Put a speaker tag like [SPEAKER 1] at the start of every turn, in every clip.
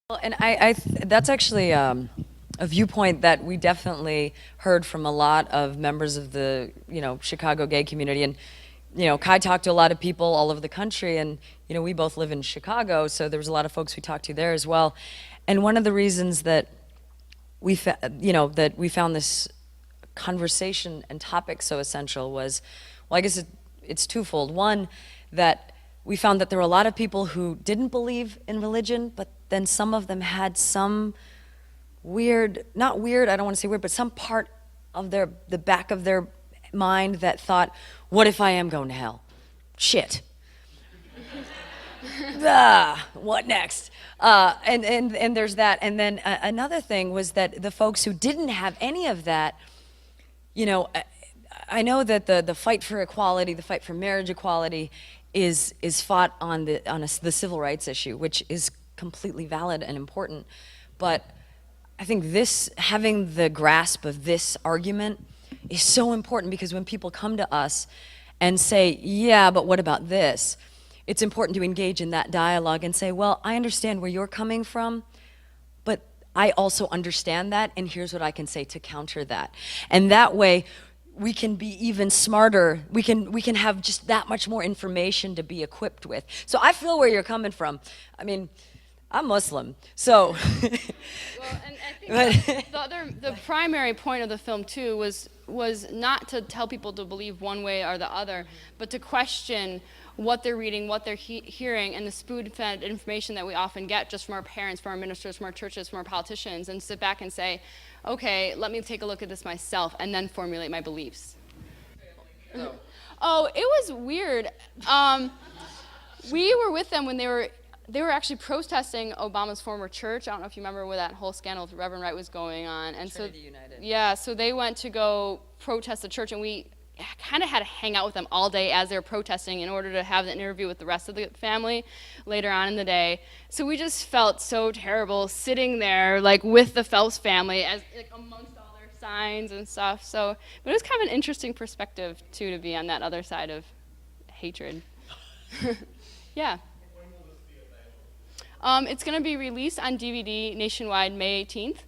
[SPEAKER 1] Well, and that's actually a viewpoint that we definitely heard from a lot of members of the, Chicago gay community. And, Kai talked to a lot of people all over the country, and, we both live in Chicago, so there was a lot of folks we talked to there as well. And one of the reasons that that we found this conversation and topic so essential was, well, I guess it's twofold. One, that we found that there were a lot of people who didn't believe in religion, but then some of them had some weird, not weird, I don't want to say weird, but some part of the back of their mind that thought, what if I am going to hell? Shit. What next? And there's that. And then another thing was that the folks who didn't have any of that, I know that the fight for equality, the fight for marriage equality, is fought on the civil rights issue, which is completely valid and important. But I think having the grasp of this argument is so important, because when people come to us and say, yeah, but what about this? It's important to engage in that dialogue and say, well, I understand where you're coming from, but I also understand that, and here's what I can say to counter that. And that way, we can be even smarter. We can have just that much more information to be equipped with. So I feel where you're coming from. I mean, I'm Muslim, so.
[SPEAKER 2] Well, and I think the primary point of the film too was not to tell people to believe one way or the other, but to question what they're reading, what they're hearing, and the spoon-fed information that we often get just from our parents, from our ministers, from our churches, from our politicians, and sit back and say, okay, let me take a look at this myself, and then formulate my beliefs. Oh, it was weird. We were with them when they were actually protesting Obama's former church. I don't know if you remember where that whole scandal with Reverend Wright was going on. And
[SPEAKER 1] Trinity United.
[SPEAKER 2] Yeah, so they went to go protest the church, and we kind of had to hang out with them all day as they were protesting in order to have an interview with the rest of the family later on in the day. So we just felt so terrible sitting there, like, with the Phelps family, as like amongst all their signs and stuff. So, but it was kind of an interesting perspective too, to be on that other side of hatred. Yeah. It's going to be released on DVD nationwide May 18th.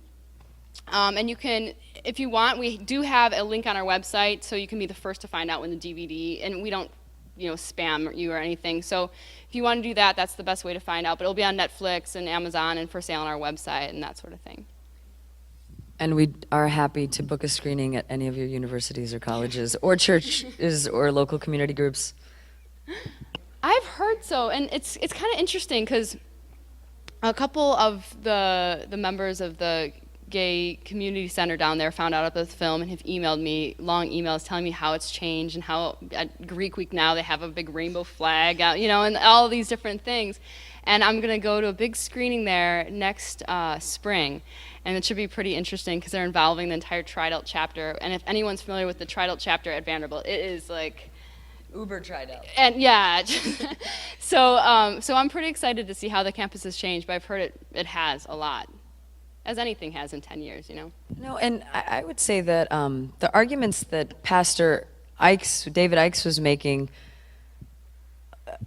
[SPEAKER 2] And you can, if you want, we do have a link on our website, so you can be the first to find out when the DVD, and we don't, spam you or anything. So if you want to do that, that's the best way to find out. But it'll be on Netflix and Amazon and for sale on our website and that sort of thing.
[SPEAKER 1] And we are happy to book a screening at any of your universities or colleges or churches or local community groups.
[SPEAKER 2] I've heard so, and it's kind of interesting because a couple of the members of the gay community center down there found out about the film and have emailed me long emails telling me how it's changed and how at Greek Week now they have a big rainbow flag out, and all these different things. And I'm going to go to a big screening there next spring, and it should be pretty interesting because they're involving the entire Tri-Delt chapter. And if anyone's familiar with the Tri-Delt chapter at Vanderbilt, it is like
[SPEAKER 1] Uber Tri-Delt.
[SPEAKER 2] And yeah, so I'm pretty excited to see how the campus has changed, but I've heard it has a lot, as anything has in 10 years,
[SPEAKER 1] No, and I would say that the arguments that Pastor David Ikes was making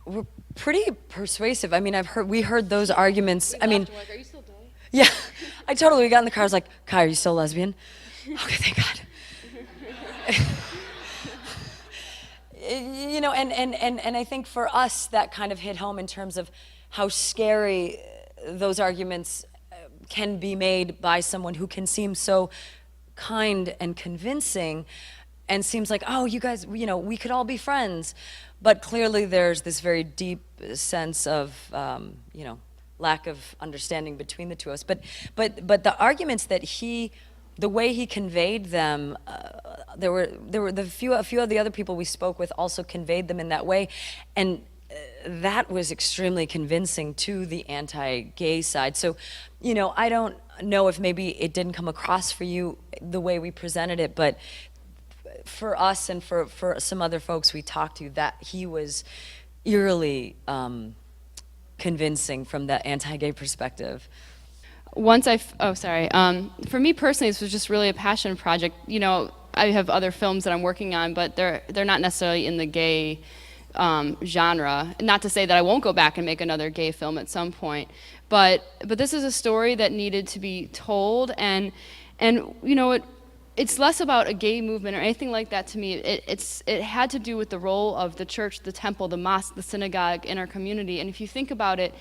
[SPEAKER 1] were pretty persuasive. I mean, we heard those arguments.
[SPEAKER 2] Are you still gay?
[SPEAKER 1] Yeah, we got in the car. I was like, Kai, are you still lesbian? Okay, thank God. And I think for us that kind of hit home in terms of how scary those arguments can be made by someone who can seem so kind and convincing and seems like, oh, you guys, we could all be friends. But clearly there's this very deep sense of, lack of understanding between the two of us. But the arguments that the way he conveyed them, there were a few of the other people we spoke with also conveyed them in that way, and that was extremely convincing to the anti-gay side. So, I don't know if maybe it didn't come across for you the way we presented it, but for us and for some other folks we talked to, that he was eerily convincing from the anti-gay perspective.
[SPEAKER 2] For me personally, this was just really a passion project. I have other films that I'm working on, but they're not necessarily in the gay genre. Not to say that I won't go back and make another gay film at some point, but this is a story that needed to be told, and you know, it's less about a gay movement or anything like that to me. It had to do with the role of the church, the temple, the mosque, the synagogue in our community. And if you think about it,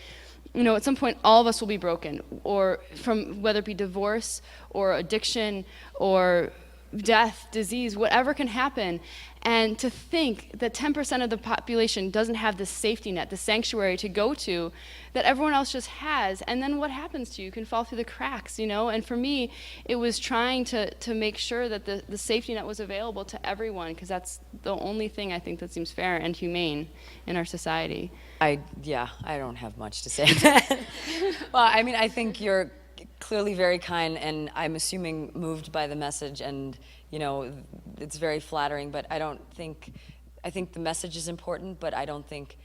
[SPEAKER 2] you know, at some point all of us will be broken, or from whether it be divorce or addiction or death, disease, whatever can happen. And to think that 10% of the population doesn't have this safety net, the sanctuary to go to that everyone else just has, and then what happens to you? You can fall through the cracks, you know? And for me, it was trying to make sure that the safety net was available to everyone, because that's the only thing I think that seems fair and humane in our society.
[SPEAKER 1] I don't have much to say on that. Well, I mean, I think you're clearly very kind, and I'm assuming moved by the message, and you know, it's very flattering, but I think the message is important, but I don't think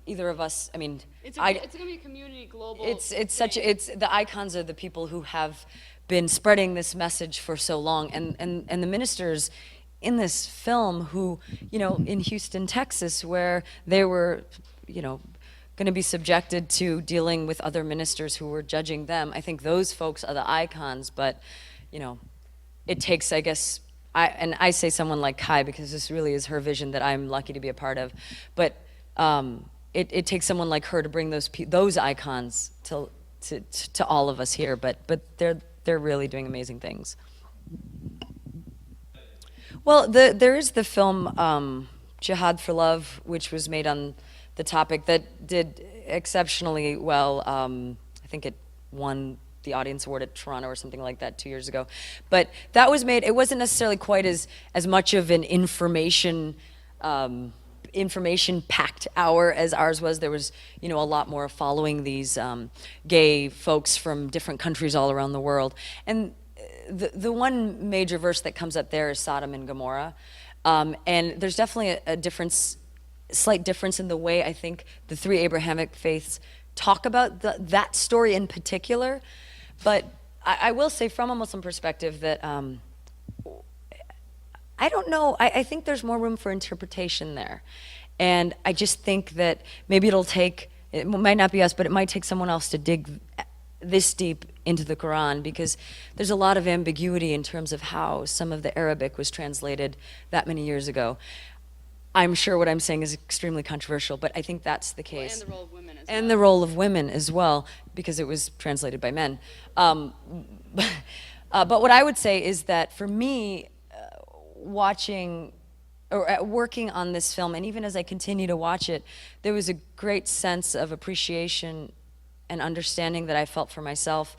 [SPEAKER 1] either of us, I mean,
[SPEAKER 2] it's going to be a community, global
[SPEAKER 1] it's the icons are the people who have been spreading this message for so long, and the ministers in this film who, you know, in Houston, Texas, where they were, you know, going to be subjected to dealing with other ministers who were judging them. I think those folks are the icons, but, you know, it takes, I guess, I say someone like Ky because this really is her vision that I'm lucky to be a part of, but it takes someone like her to bring those icons to all of us here, but they're really doing amazing things. Well, there is the film Jihad for Love, which was made on the topic, that did exceptionally well. I think it won the Audience Award at Toronto or something like that 2 years ago. But that was made, it wasn't necessarily quite as much of an information packed hour as ours was. There was, you know, a lot more following these gay folks from different countries all around the world. And the one major verse that comes up there is Sodom and Gomorrah. And there's definitely a slight difference in the way I think the three Abrahamic faiths talk about that story in particular. But I will say from a Muslim perspective that I don't know, I think there's more room for interpretation there. And I just think that maybe it might not be us, but it might take someone else to dig this deep into the Quran, because there's a lot of ambiguity in terms of how some of the Arabic was translated that many years ago. I'm sure what I'm saying is extremely controversial, but I think that's the case.
[SPEAKER 2] And the role of women as well.
[SPEAKER 1] And the role of women as well, because it was translated by men. But what I would say is that for me, watching or working on this film, and even as I continue to watch it, there was a great sense of appreciation and understanding that I felt for myself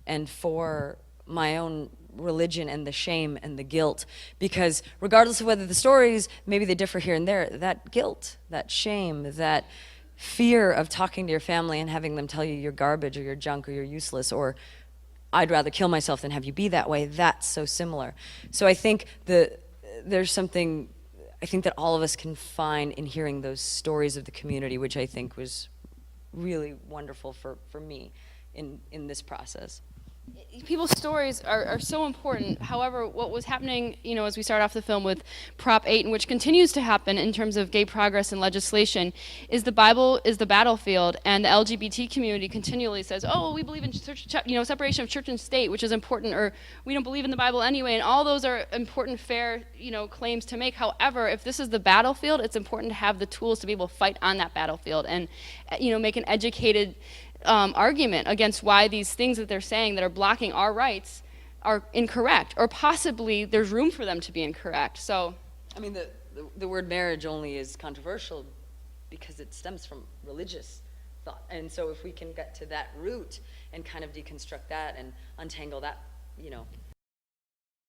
[SPEAKER 1] and for my own religion and the shame and the guilt, because regardless of whether the stories, maybe they differ here and there, that guilt, that shame, that fear of talking to your family and having them tell you you're garbage or you're junk or you're useless, or I'd rather kill myself than have you be that way, that's so similar. So I think there's something I think that all of us can find in hearing those stories of the community, which I think was really wonderful for me in this process.
[SPEAKER 2] People's stories are so important. However, what was happening, you know, as we start off the film with Prop 8, and which continues to happen in terms of gay progress and legislation, is the Bible is the battlefield, and the LGBT community continually says, oh, we believe in separation of church and state, which is important, or we don't believe in the Bible anyway, and all those are important, fair, claims to make. However, if this is the battlefield, it's important to have the tools to be able to fight on that battlefield and, make an educated argument against why these things that they're saying that are blocking our rights are incorrect, or possibly there's room for them to be incorrect. So,
[SPEAKER 1] I mean, the word marriage only is controversial because it stems from religious thought, and so if we can get to that root and kind of deconstruct that and untangle that,